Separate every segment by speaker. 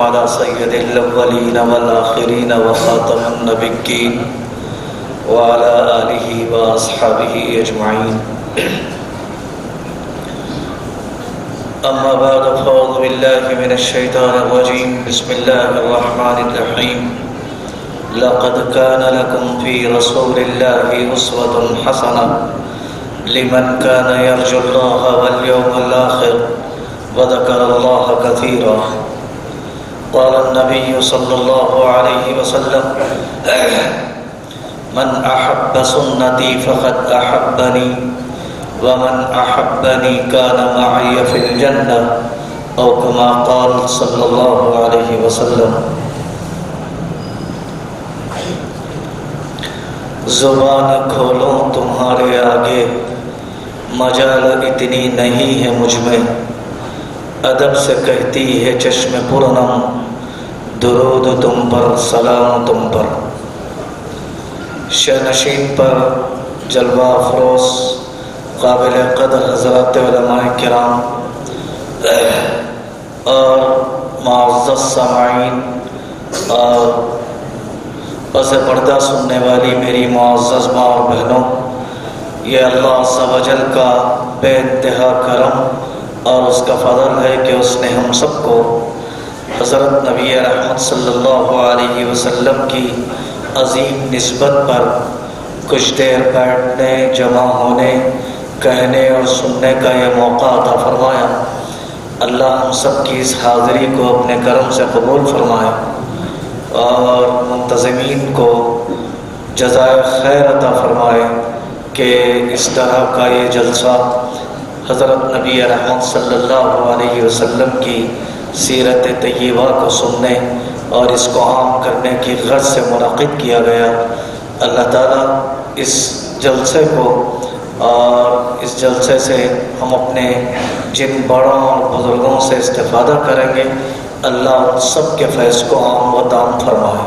Speaker 1: على سيد الأولين والآخرين وخاتم النبيين وعلى آله وأصحابه أجمعين. أما بعد فأعوذ بالله من الشيطان الرجيم. بسم الله الرحمن الرحيم. لقد كان لكم في رسول الله أسوة حسنة لمن كان يرجو الله واليوم الآخر وذكر الله كثيرا. قال النبي صلى الله عليه وسلم: من أحب سنتي فقد أحبني ومن أحبني كان معي في الجنة أو كما قال صلى الله عليه وسلم. زبان کھولوں تمہارے آگے مجال اتنی نہیں ہے مجھ میں، ادب سے کہتی ہے چشم پرنم درود تم پر سلام تم پر. شہنشین پر جلوہ افروز قابل قدر حضرات علماء کرام اور معزز سامعین اور پس پردہ سننے والی میری معزز ماں اور بہنوں، یہ اللہ عز و جل کا بے انتہا کرم اور اس کا فضل ہے کہ اس نے ہم سب کو حضرت نبی رحمت صلی اللہ علیہ وسلم کی عظیم نسبت پر کچھ دیر بیٹھنے، جمع ہونے، کہنے اور سننے کا یہ موقع عطا فرمایا. اللہ ہم سب کی اس حاضری کو اپنے کرم سے قبول فرمائے اور منتظمین کو جزائے خیر عطا فرمائے کہ اس طرح کا یہ جلسہ حضرت نبی رحمت صلی اللہ علیہ وسلم کی سیرت طیبہ کو سننے اور اس کو عام کرنے کی غرض سے منعقد کیا گیا. اللہ تعالیٰ اس جلسے کو اور اس جلسے سے ہم اپنے جن بڑوں اور بزرگوں سے استفادہ کریں گے، اللہ ان سب کے فیض کو عام و تام فرمائے.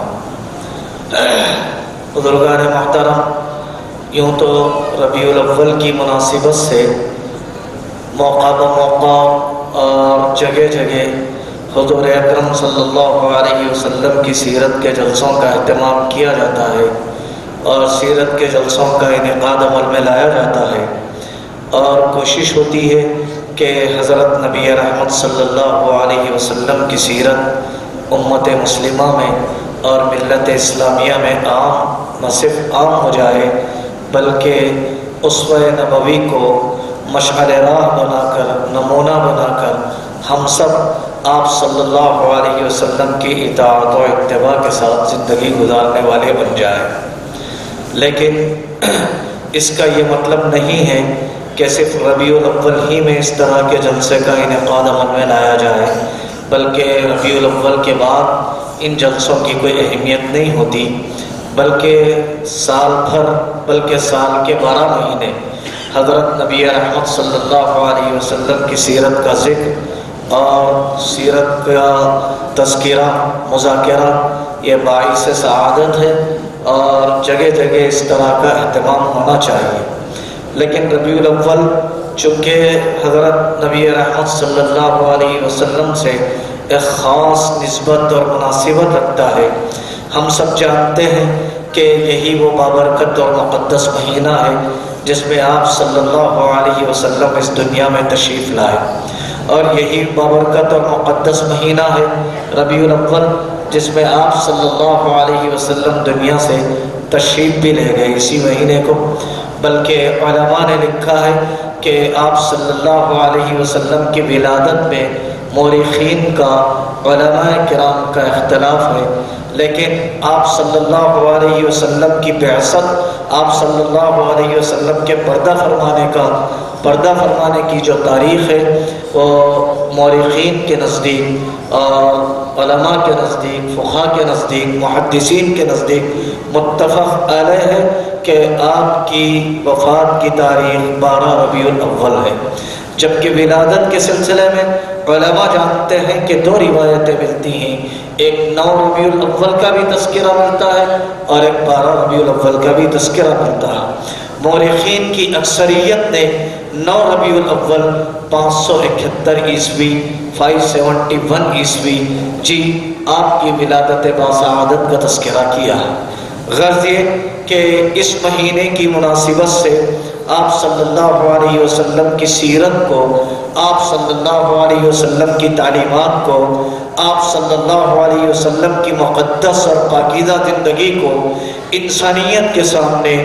Speaker 1: بزرگان محترم، یوں تو ربیع الاول کی مناسبت سے موقع بموقع اور جگہ جگہ حضور اکرم صلی اللہ علیہ وسلم کی سیرت کے جلسوں کا اہتمام کیا جاتا ہے اور سیرت کے جلسوں کا انعقاد عمل میں لایا جاتا ہے، اور کوشش ہوتی ہے کہ حضرت نبی رحمت صلی اللہ علیہ وسلم کی سیرت امت مسلمہ میں اور ملت اسلامیہ میں عام نہ صرف عام ہو جائے بلکہ اسوہ نبوی کو مشعل راہ بنا کر، نمونہ بنا کر ہم سب آپ صلی اللہ علیہ وسلم کی اطاعت و اتباع کے ساتھ زندگی گزارنے والے بن جائیں. لیکن اس کا یہ مطلب نہیں ہے کہ صرف ربیع الاول ہی میں اس طرح کے جلسے کا انعقاد عمل میں لایا جائے، بلکہ ربیع الاول کے بعد ان جلسوں کی کوئی اہمیت نہیں ہوتی، بلکہ سال بھر، بلکہ سال کے 12 مہینے حضرت نبی رحمت صلی اللہ علیہ وسلم کی سیرت کا ذکر اور سیرت کا تذکرہ، مذاکرہ یہ باعث سعادت ہے اور جگہ جگہ اس طرح کا اہتمام ہونا چاہیے. لیکن ربیع الاول چونکہ حضرت نبی رحمت صلی اللہ علیہ وسلم سے ایک خاص نسبت اور مناسبت رکھتا ہے، ہم سب جانتے ہیں کہ یہی وہ بابرکت اور مقدس مہینہ ہے جس میں آپ صلی اللہ علیہ وسلم اس دنیا میں تشریف لائے، اور یہی بابرکت اور مقدس مہینہ ہے ربیع الاول جس میں آپ صلی اللہ علیہ وسلم دنیا سے تشریف بھی لے گئے اسی مہینے کو. بلکہ علماء نے لکھا ہے کہ آپ صلی اللہ علیہ وسلم کی ولادت میں مورخین کا، علماء کرام کا اختلاف ہے، لیکن آپ صلی اللہ علیہ وسلم کی بعثت، آپ صلی اللہ علیہ وسلم کے پردہ فرمانے کی جو تاریخ ہے وہ مورخین کے نزدیک اور علماء کے نزدیک، فقہاء کے نزدیک، محدثین کے نزدیک متفق علیہ ہے کہ آپ کی وفات کی تاریخ 12 ربیع الاول ہے. جبکہ ولادت کے سلسلے میں علماء جانتے ہیں کہ 2 روایتیں ملتی ہیں، ایک 9 ربیع الاول کا بھی تذکرہ ملتا ہے اور ایک 12 ربیع الاول کا بھی تذکرہ ملتا ہے. مورخین کی اکثریت نے 9 ربیع الاول 571 عیسوی 571 عیسوی جی آپ کی ولادت باسعادت کا تذکرہ کیا ہے۔ غرض یہ کہ اس مہینے کی مناسبت سے آپ صلی اللہ علیہ وسلم کی سیرت کو، آپ صلی اللہ علیہ وسلم کی تعلیمات کو، آپ صلی اللہ علیہ وسلم کی مقدس اور پاکیزہ زندگی کو انسانیت کے سامنے،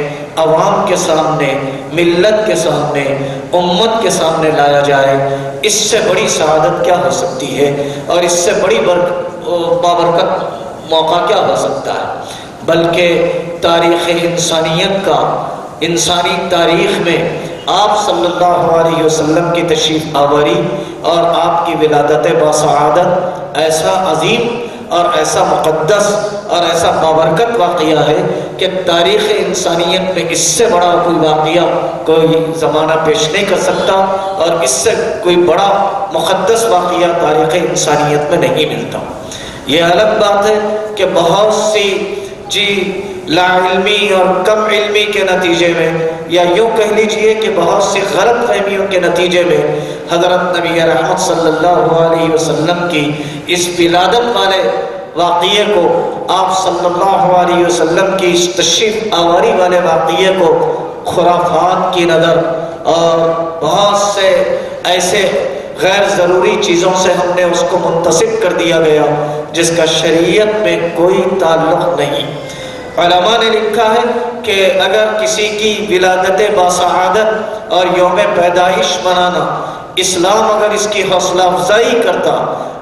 Speaker 1: عوام کے سامنے، ملت کے سامنے، امت کے سامنے لایا جائے۔ اس سے بڑی سعادت کیا ہو سکتی ہے، اور اس سے بڑی بابرکت موقع کیا ہو سکتا ہے؟ بلکہ تاریخ انسانیت کا، انسانی تاریخ میں آپ صلی اللہ علیہ وسلم کی تشریف آوری اور آپ کی ولادت باسعادت ایسا عظیم اور ایسا مقدس اور ایسا بابرکت واقعہ ہے کہ تاریخ انسانیت میں اس سے بڑا کوئی واقعہ کوئی زمانہ پیش نہیں کر سکتا، اور اس سے کوئی بڑا مقدس واقعہ تاریخ انسانیت میں نہیں ملتا۔ یہ الگ بات ہے کہ بہت سی لا علمی اور کم علمی کے نتیجے میں، یا یوں کہہ لیجئے کہ بہت سی غلط فہمیوں کے نتیجے میں حضرت نبی رحمت صلی اللہ علیہ وسلم کی اس ولادت والے واقعے کو، آپ صلی اللہ علیہ وسلم کی اس تشریف آوری والے واقعے کو خرافات کی نظر اور بہت سے ایسے غیر ضروری چیزوں سے ہم نے اس کو منتسب کر دیا گیا جس کا شریعت میں کوئی تعلق نہیں۔ علماء نے لکھا ہے کہ اگر کسی کی ولادت باسعادت اور یوم پیدائش منانا اسلام اگر اس کی حوصلہ افزائی کرتا،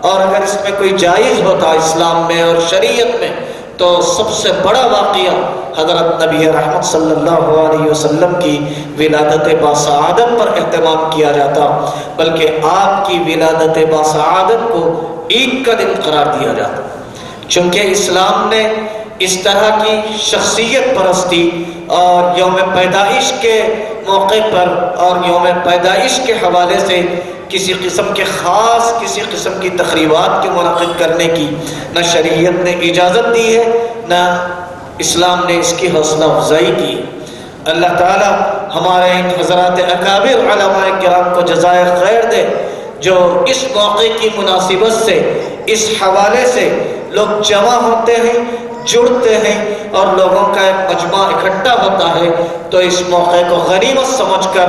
Speaker 1: اور اگر اس میں کوئی جائز ہوتا اسلام میں اور شریعت میں، تو سب سے بڑا واقعہ حضرت نبی رحمت صلی اللہ علیہ وسلم کی ولادت باسعادت پر اہتمام کیا جاتا، بلکہ آپ کی ولادت باسعادت کو عید کا دن قرار دیا جاتا، چونکہ اسلام نے اس طرح کی شخصیت پرستی اور یوم پیدائش کے موقع پر اور یوم پیدائش کے حوالے سے کسی قسم کے خاص کسی قسم کی تقریبات کے منعقد کرنے کی نہ شریعت نے اجازت دی ہے، نہ اسلام نے اس کی حوصلہ افزائی کی۔ اللہ تعالی ہمارے ان حضرات اکابر علماء کرام کو جزائے خیر دے، جو اس موقع کی مناسبت سے، اس حوالے سے لوگ جمع ہوتے ہیں، جڑتے ہیں، اور لوگوں کا ایک مجمع اکٹھا ہوتا ہے، تو اس موقع کو غنیمت سمجھ کر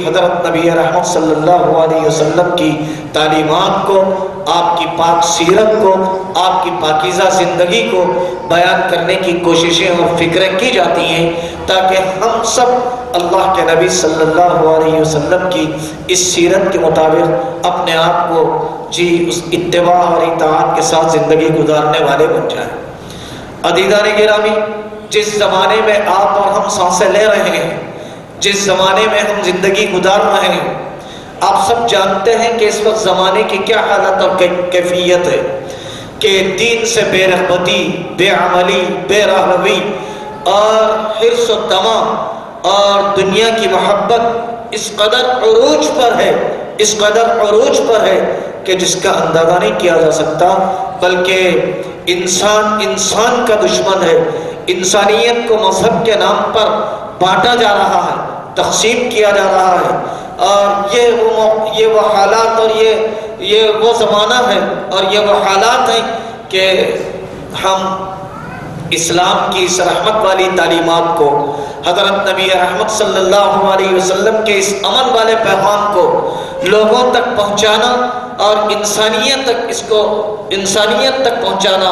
Speaker 1: حضرت نبی رحمت صلی اللہ علیہ وسلم کی تعلیمات کو، آپ کی پاک سیرت کو، آپ کی پاکیزہ زندگی کو بیان کرنے کی کوششیں اور فکریں کی جاتی ہیں، تاکہ ہم سب اللہ کے نبی صلی اللہ علیہ وسلم کی اس سیرت کے مطابق اپنے آپ کو اس اتباع اور اطاعت کے ساتھ زندگی گزارنے والے بن جائیں۔ عزیزان گرامی، جس زمانے میں آپ اور ہم سانسیں لے رہے ہیں، جس زمانے میں ہم زندگی گزار رہے ہیں، آپ سب جانتے ہیں کہ اس وقت زمانے کی کیا حالت اور کیفیت ہے، کہ دین سے بے رغبتی، بے عملی، بے راہروی اور حرص و طمع اور دنیا کی محبت اس قدر عروج پر ہے، اس قدر عروج پر ہے کہ جس کا اندازہ نہیں کیا جا سکتا، بلکہ انسان کا دشمن ہے۔ انسانیت کو مذہب کے نام پر بانٹا جا رہا ہے، تقسیم کیا جا رہا ہے، اور یہ وہ حالات اور یہ وہ زمانہ ہے اور یہ وہ حالات ہیں کہ ہم اسلام کی اس رحمت والی تعلیمات کو، حضرت نبی رحمت صلی اللہ علیہ وسلم کے اس امن والے پیغام کو لوگوں تک پہنچانا اور انسانیت تک پہنچانا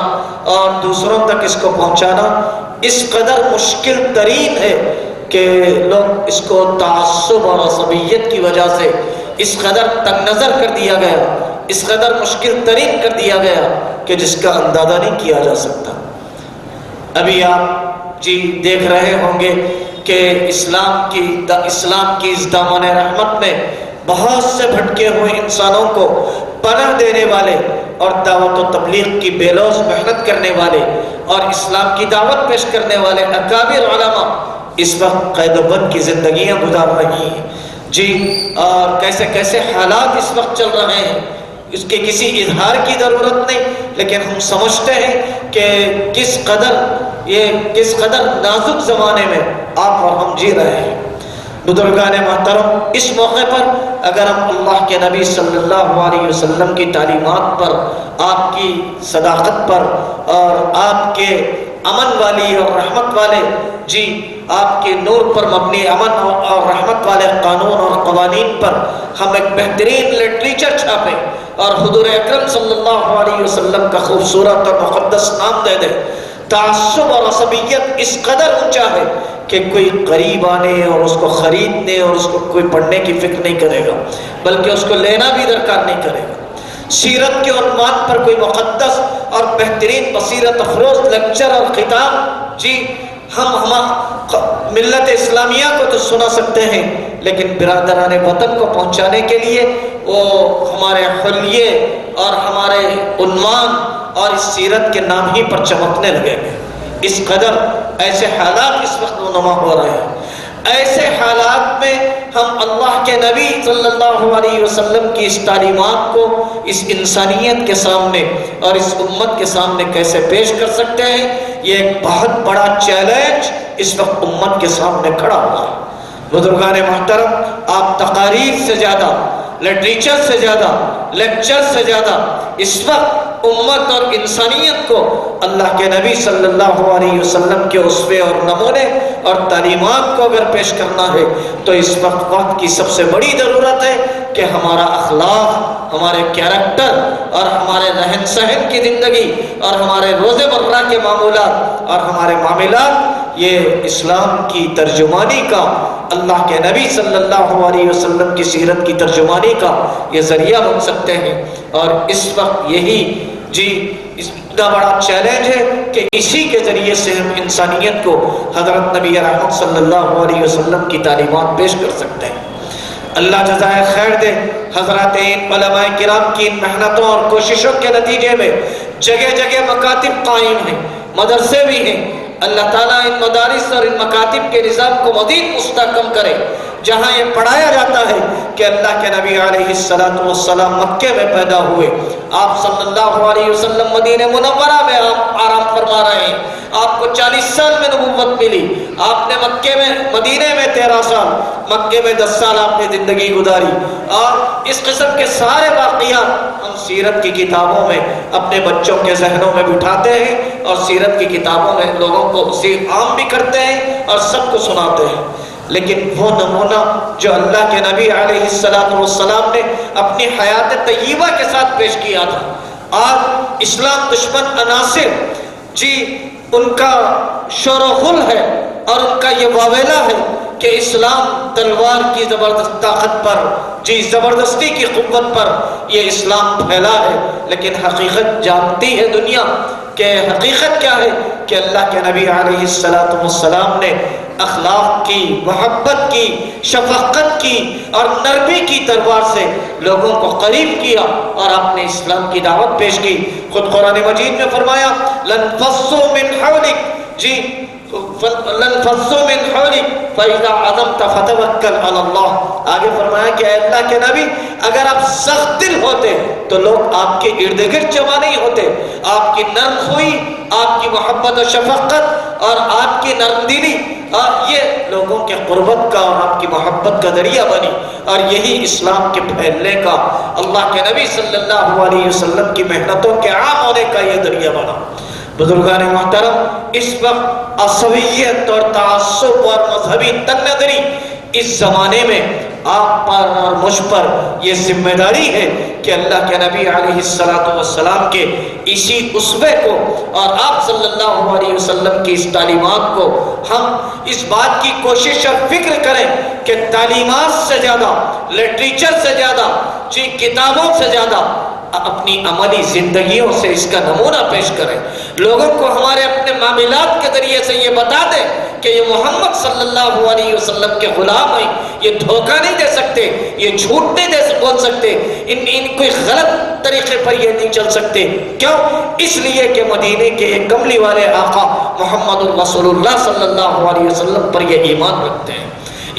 Speaker 1: اور دوسروں تک اس کو پہنچانا اس قدر مشکل ترین ہے کہ لوگ اس کو تعصب اور عصبیت کی وجہ سے اس قدر تنگ نظر کر دیا گیا، اس قدر مشکل ترین کر دیا گیا کہ جس کا اندازہ نہیں کیا جا سکتا۔ ابھی آپ دیکھ رہے ہوں گے کہ اسلام کی اس دامن رحمت میں بہت سے بھٹکے ہوئے انسانوں کو پناہ دینے والے اور دعوت و تبلیغ کی بے لوث محنت کرنے والے اور اسلام کی دعوت پیش کرنے والے اکابر علماء اس وقت قید و بند کی زندگیاں گزار رہی ہیں، اور کیسے کیسے حالات اس وقت چل رہے ہیں، اس کے کسی اظہار کی ضرورت نہیں، لیکن ہم سمجھتے ہیں کہ کس قدر نازک زمانے میں آپ اور ہم جی رہے ہیں۔ بزرگان محترم، اس موقع پر اگر ہم اللہ کے نبی صلی اللہ علیہ وسلم کی تعلیمات پر، آپ کی صداقت پر اور آپ کے امن والی اور رحمت والے آپ کے نور پر مبنی امن اور رحمت والے قانون اور قوانین پر ہم ایک بہترین لٹریچر چھاپیں اور حضور اکرم صلی اللہ علیہ وسلم کا خوبصورت اور مقدس نام دے دیں، تعصب اور عصبیت اس قدر اونچا ہے کہ کوئی قریب آنے اور اس کو خریدنے اور اس کو کوئی پڑھنے کی فکر نہیں کرے گا، بلکہ اس کو لینا بھی درکار نہیں کرے گا۔ سیرت کے عنوان پر کوئی مقدس اور بہترین بصیرت افروز لیکچر اور خطاب ہم ملت اسلامیہ کو تو سنا سکتے ہیں، لیکن برادران وطن کو پہنچانے کے لیے وہ ہمارے حلیے اور ہمارے عنوان اور اس سیرت کے نام ہی پر چمکنے لگے گے۔ اس قدر ایسے حالات اس وقت رونما ہو رہے ہیں۔ ایسے حالات میں ہم اللہ کے نبی صلی اللہ علیہ وسلم کی اس تعلیمات کو اس انسانیت کے سامنے اور اس امت کے سامنے کیسے پیش کر سکتے ہیں، یہ ایک بہت بڑا چیلنج اس وقت امت کے سامنے کھڑا ہوا ہے۔ بزرگان محترم، آپ تقاریر سے زیادہ، لٹریچر سے زیادہ، لیکچر سے زیادہ اس وقت امت اور انسانیت کو اللہ کے نبی صلی اللہ علیہ وسلم کے اسوے اور نمونے اور تعلیمات کو اگر پیش کرنا ہے تو اس وقت کی سب سے بڑی ضرورت ہے کہ ہمارا اخلاق، ہمارے کیریکٹر اور ہمارے رہن سہن کی زندگی اور ہمارے روز مرہ کے معمولات اور ہمارے معاملات یہ اسلام کی ترجمانی کا، اللہ کے نبی صلی اللہ علیہ وسلم کی سیرت کی ترجمانی کا یہ ذریعہ بن سکتے ہیں۔ اور اس وقت یہی اتنا بڑا چیلنج ہے کہ اسی کے ذریعے سے ہم انسانیت کو حضرت نبی رحمت صلی اللہ علیہ وسلم کی تعلیمات پیش کر سکتے ہیں۔ اللہ جزائے خیر دے، حضرات علماء کرام کی ان محنتوں اور کوششوں کے نتیجے میں جگہ جگہ مکاتب قائم ہیں، مدرسے بھی ہیں۔ اللہ تعالیٰ ان مدارس اور ان مکاتب کے نظام کو مزید مستحکم کرے، جہاں یہ پڑھایا جاتا ہے کہ اللہ کے نبی علیہ السلام مکے میں پیدا ہوئے، آپ صلی اللہ علیہ وسلم مدینہ منورہ میں آپ آرام فرما رہے ہیں، آپ کو 40 سال میں نبوت ملی، آپ نے مدینہ میں 13 سال، مکے میں 10 سال آپ نے زندگی گزاری، اور اس قسم کے سارے واقعات ہم سیرت کی کتابوں میں اپنے بچوں کے ذہنوں میں بٹھاتے ہیں اور سیرت کی کتابوں میں لوگوں کو عام بھی کرتے ہیں اور سب کو سناتے ہیں۔ لیکن وہ نمونہ جو اللہ کے نبی علیہ السلام نے اپنی حیات طیبہ کے ساتھ پیش کیا تھا، آج اسلام دشمن عناصر ان کا شور و غل ہے اور ان کا یہ واویلا ہے کہ اسلام تلوار کی زبردست طاقت پر، زبردستی کی قوت پر یہ اسلام پھیلا ہے، لیکن حقیقت جانتی ہے دنیا کہ حقیقت کیا ہے کہ اللہ کے نبی علیہ السلام نے اخلاق کی، محبت کی، شفقت کی اور نرمی کی تلوار سے لوگوں کو قریب کیا اور آپ نے اسلام کی دعوت پیش کی۔ خود قرآن مجید میں فرمایا لن فصوا من حولک، لن فصوا من حولک فاذا عزمت فتوکل علی اللہ۔ آگے فرمایا کہ اے اللہ کے نبی، اگر آپ سخت دل ہوتے تو لوگ آپ کے ارد گرد جمع نہیں ہوتے۔ آپ کی نرم خوئی، آپ کی محبت و شفقت اور آپ کی نرم دلی اور یہ لوگوں کے قربت کا اور آپ کی محبت کا ذریعہ بنی، اور یہی اسلام کے پھیلنے کا، اللہ کے نبی صلی اللہ علیہ وسلم کی محنتوں کے عام ہونے کا یہ ذریعہ بنا۔ بزرگان محترم، اس وقت عصبیت اور تعصب اور مذہبی تن نظری اس زمانے میں آپ پر اور مجھ پر یہ ذمہ داری ہے کہ اللہ کے نبی علیہ السلام کے اسی اسوے کو اور آپ صلی اللہ علیہ وسلم کی اس تعلیمات کو ہم اس بات کی کوشش اور فکر کریں کہ تعلیمات سے زیادہ، لٹریچر سے زیادہ، کتابوں سے زیادہ اپنی عملی زندگیوں سے اس کا نمونہ پیش کریں، لوگوں کو ہمارے اپنے معاملات کے ذریعے سے یہ بتا دیں کہ یہ محمد صلی اللہ علیہ وسلم کے غلام ہیں، یہ دھوکہ نہیں دے سکتے، یہ جھوٹ نہیں بول سکتے، ان کوئی غلط طریقے پر یہ نہیں چل سکتے۔ کیوں؟ اس لیے کہ مدینے کے ایک کملی والے آقا محمد الرسول اللہ صلی اللہ علیہ وسلم پر یہ ایمان رکھتے ہیں۔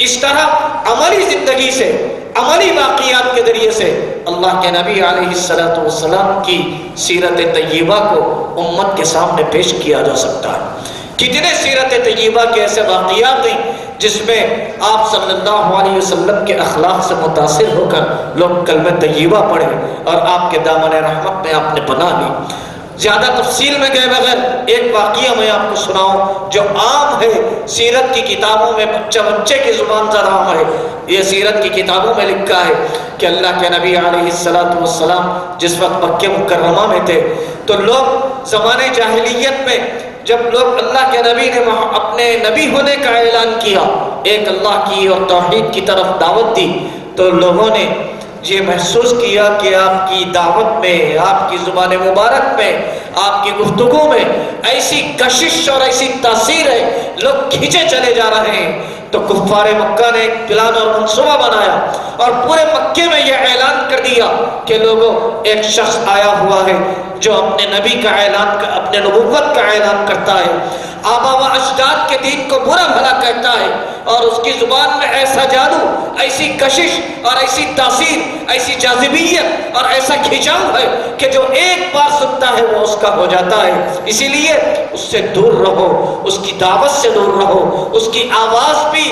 Speaker 1: اس طرح عملی زندگی سے، عملی واقعات کے ذریعے سے اللہ کے نبی علیہ السلام کی سیرت طیبہ کو امت کے سامنے پیش کیا جا سکتا ہے۔ کتنے سیرت طیبہ کے ایسے واقعات ہیں جس میں آپ صلی اللہ علیہ وسلم کے اخلاق سے متاثر ہو کر لوگ کلمہ طیبہ پڑھے اور آپ کے دامن رحمت میں آپ نے پناہ لی۔ زیادہ تفصیل میں گئے بغیر ایک واقعہ میں آپ کو سناؤں جو عام ہے، سیرت کی کتابوں میں بچے کی زبان سے عام ہے۔ یہ سیرت کی کتابوں میں لکھا ہے کہ اللہ کے نبی علیہ السلام جس وقت مکہ مکرمہ میں تھے تو لوگ زمانے جاہلیت میں جب لوگ اللہ کے نبی نے اپنے نبی ہونے کا اعلان کیا، ایک اللہ کی اور توحید کی طرف دعوت دی، تو لوگوں نے یہ محسوس کیا کہ آپ کی دعوت میں، آپ کی زبان مبارک میں، آپ کی گفتگو میں ایسی کشش اور ایسی تاثیر ہے، لوگ کھینچے چلے جا رہے ہیں۔ تو کفار مکہ نے ایک پلان اور منصوبہ بنایا اور پورے مکے میں یہ اعلان کر دیا کہ لوگوں، ایک شخص آیا ہوا ہے جو اپنے نبی کا اعلان، اپنے نبوت کا اعلان کرتا ہے، آبا و اجداد کے دین کو برا بھلا کہتا ہے، اور اس کی زبان میں ایسا جادو، ایسی کشش اور ایسی تاثیر، ایسی جاذبیت اور ایسا کھینچاؤ ہے کہ جو ایک بار سنتا ہے وہ اس کا ہو جاتا ہے۔ اسی لیے اس سے دور رہو، اس کی دعوت سے دور رہو، اس کی آواز بھی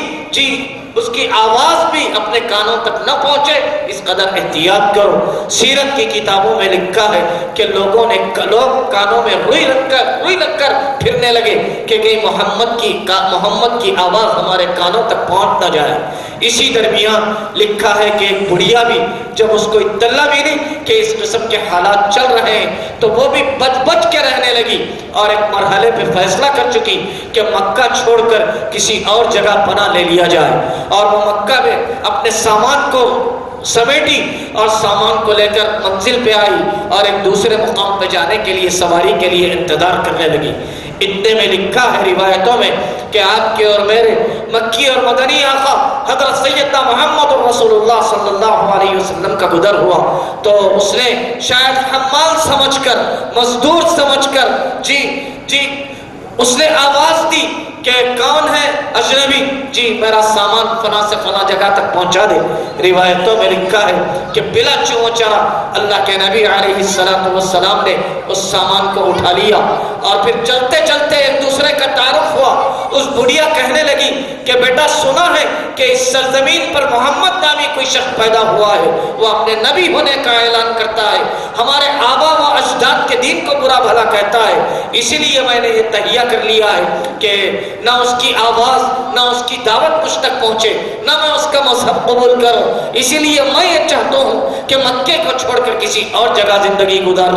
Speaker 1: اس کی آواز بھی اپنے کانوں تک نہ پہنچے، اس قدر احتیاط کرو۔ سیرت کی کتابوں میں لکھا ہے کہ لوگ کانوں میں روئی رکھ کر پھرنے لگے کہ کہیں محمد کی آواز ہمارے کانوں تک پہنچ نہ جائے۔ اسی درمیان لکھا ہے کہ ایک بڑھیا بھی جب اس کو اطلاع ملی کہ اس قسم کے حالات چل رہے ہیں تو وہ بھی بچ کے رہنے لگی اور ایک مرحلے پہ فیصلہ کر چکی کہ مکہ چھوڑ کر کسی اور جگہ پناہ لے لیا جائے، اور وہ مکہ میں اپنے سامان کو سمیٹی اور سامان کو لے کر منزل پہ آئی اور ایک دوسرے مقام پہ جانے کے لیے سواری کے لیے انتظار کرنے لگی۔ اتنے میں لکھا ہے روایتوں میں کہ آپ کے اور میرے مکی اور مدنی آقا حضرت سیدنا محمد رسول اللہ صلی اللہ علیہ وسلم کا گزر ہوا تو اس نے شاید حمال سمجھ کر، مزدور سمجھ کر اس نے آواز دی کہ کون ہے اجنبی، جی میرا سامان فلاں سے فلاں جگہ تک پہنچا دے۔ روایتوں میں لکھا ہے کہ بلا چوچرا اللہ کے نبی علیہ السلام نے اس سامان کو اٹھا لیا اور پھر چلتے چلتے ایک دوسرے کا تعارف ہوا۔ اس بڑھیا کہنے لگی کہ بیٹا سنا ہے کہ اس سرزمین پر محمد نامی کوئی شخص پیدا ہوا ہے، وہ اپنے نبی ہونے کا اعلان کرتا ہے، ہمارے آبا و اجداد کے دین کو برا بھلا کہتا ہے، اسی لیے میں نے یہ تہیہ کر لیا ہے کہ نہ اس کی آواز، نہ اس کی دعوت مجھ تک پہنچے، نہ میں اس کا مذہب قبول کروں، اسی لیے میں یہ چاہتا ہوں کہ مکے کو چھوڑ کر کسی اور جگہ زندگی گزار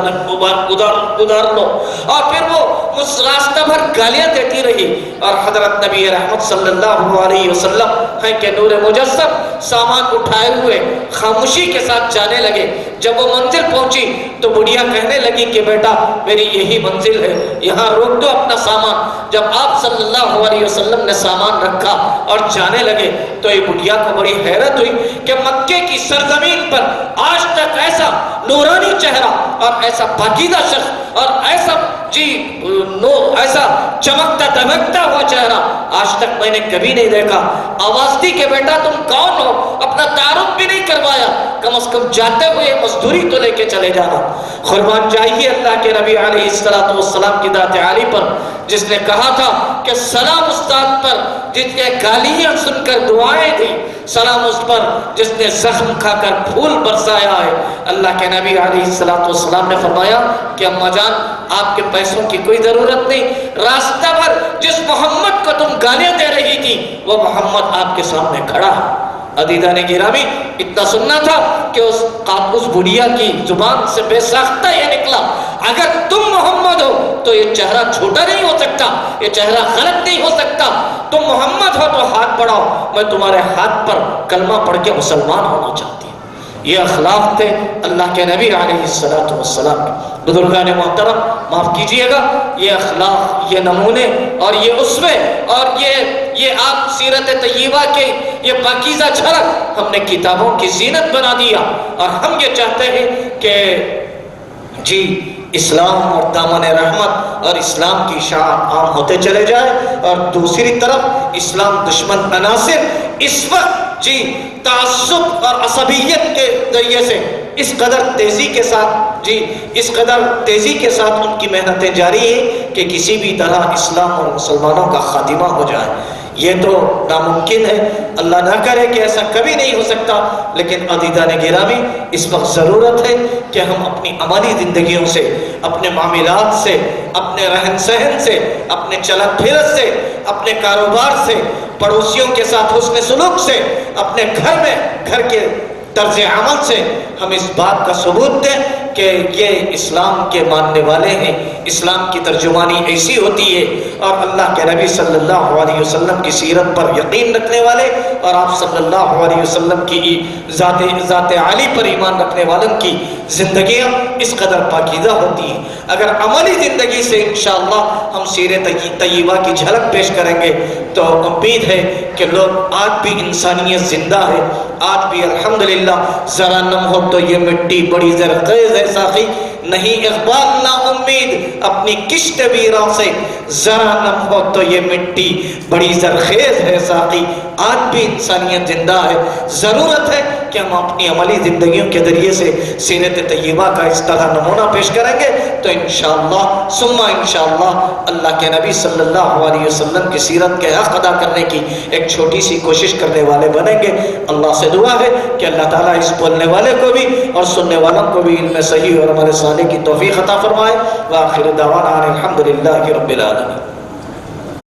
Speaker 1: لو۔ اور پھر وہ راستہ بھر گالیاں دیتی رہی، اور حضرت نبی رحمت صلی اللہ علیہ وسلم ہے کہ نور مجسم سامان اٹھائے ہوئے خاموشی کے ساتھ جانے لگے۔ جب وہ منزل پہنچی تو بڑھیا کہنے لگی کہ بیٹا میری یہی منزل ہے، یہاں روک دو اپنا سامان۔ جب آپ صلی اللہ علیہ وسلم نے سامان رکھا اور جانے لگے تو یہ بڑھیا کو بڑی حیرت ہوئی کہ مکے کی سرزمین پر آج تک ایسا نورانی چہرہ اور ایسا پاکیزہ شخص اور ایسا چمکتا دمکتا ہوا چہرہ آج تک میں نے کبھی نہیں دیکھا۔ آواز دی کہ بیٹا تم کون ہو، اپنا تعارف بھی نہیں کروایا، کم از کم جاتے ہوئے مزدوری تو لے کے چلے جانا۔ قربان جائیے اللہ کے نبی علیہ السلام کی ذات عالی پر جس نے کہا تھا کہ سلام استاد پر جس نے گالیاں سن کر دعائیں دی، سلام اس پر جس نے زخم کھا کر پھول برسایا ہے۔ اللہ کے نبی علیہ السلام نے فرمایا کہ اماں جان آپ کے پیسوں کی کوئی ضرورت نہیں، راستہ بھر جس محمد کو تم گالیاں دے رہی تھی وہ محمد آپ کے سامنے کھڑا ہے۔ عزیزان گرامی، اتنا سننا تھا کہ اس بڑھیا کی زبان سے بے ساختہ یہ نکلا، اگر تم محمد ہو تو یہ چہرہ چھوٹا نہیں ہو سکتا، یہ چہرہ غلط نہیں ہو سکتا، تم محمد ہو تو ہاتھ بڑھاؤ، میں تمہارے ہاتھ پر کلمہ پڑھ کے مسلمان ہونا چاہتی ہوں۔ یہ اخلاق تھے اللہ کے نبی علیہ السلام کے۔ بزرگان محترم معاف کیجئے گا، یہ اخلاق، یہ نمونے اور یہ اسوے اور یہ آپ سیرت طیبہ کے یہ پاکیزہ جھلک ہم نے کتابوں کی زینت بنا دیا، اور ہم یہ چاہتے ہیں کہ اسلام اور دامن رحمت اور اسلام کی اشاعت عام ہوتے چلے جائے، اور دوسری طرف اسلام دشمن عناصر اس وقت تعصب اور عصبیت کے ذریعے سے اس قدر تیزی کے ساتھ ان کی محنتیں جاری ہیں کہ کسی بھی طرح اسلام اور مسلمانوں کا خاتمہ ہو جائے۔ یہ تو ناممکن ہے، اللہ نہ کرے کہ ایسا کبھی نہیں ہو سکتا، لیکن عزیزان گرامی اس وقت ضرورت ہے کہ ہم اپنی عملی زندگیوں سے، اپنے معاملات سے، اپنے رہن سہن سے، اپنے چلن پھرن سے، اپنے کاروبار سے، پڑوسیوں کے ساتھ حسن سلوک سے، اپنے گھر میں گھر کے طرز عمل سے ہم اس بات کا ثبوت دیں کہ یہ اسلام کے ماننے والے ہیں، اسلام کی ترجمانی ایسی ہوتی ہے، اور اللہ کے نبی صلی اللہ علیہ وسلم کی سیرت پر یقین رکھنے والے اور آپ صلی اللہ علیہ وسلم کی ذات عالی پر ایمان رکھنے والوں کی زندگیاں اس قدر پاکیزہ ہوتی ہیں۔ اگر عملی زندگی سے انشاءاللہ ہم سیرت طیبہ کی جھلک پیش کریں گے تو امید ہے کہ لوگ آج بھی انسانیت زندہ ہے، آج بھی الحمدللہ ذرا نم ہو تو یہ مٹی بڑی زرخیز ہے ساقی، نہیں اقبال نا امید اپنی کشت ویراں سے، ذرا نم ہو تو یہ مٹی بڑی زرخیز ہے ساقی، آج بھی انسانیت زندہ ہے۔ ضرورت ہے کہ ہم اپنی عملی زندگیوں کے ذریعے سے سیرت طیبہ کا اس طرح نمونہ پیش کریں گے تو انشاءاللہ ثم انشاءاللہ اللہ کے نبی صلی اللہ علیہ وسلم کی سیرت کے حق ادا کرنے کی ایک چھوٹی سی کوشش کرنے والے بنیں گے۔ اللہ سے دعا ہے کہ اللہ تعالیٰ اس بولنے والے کو بھی اور سننے والوں کو بھی علم صحیح اور عمل صالح کی توفیق عطا فرمائے۔ وآخر دعوانا الحمدللہ رب العالمین۔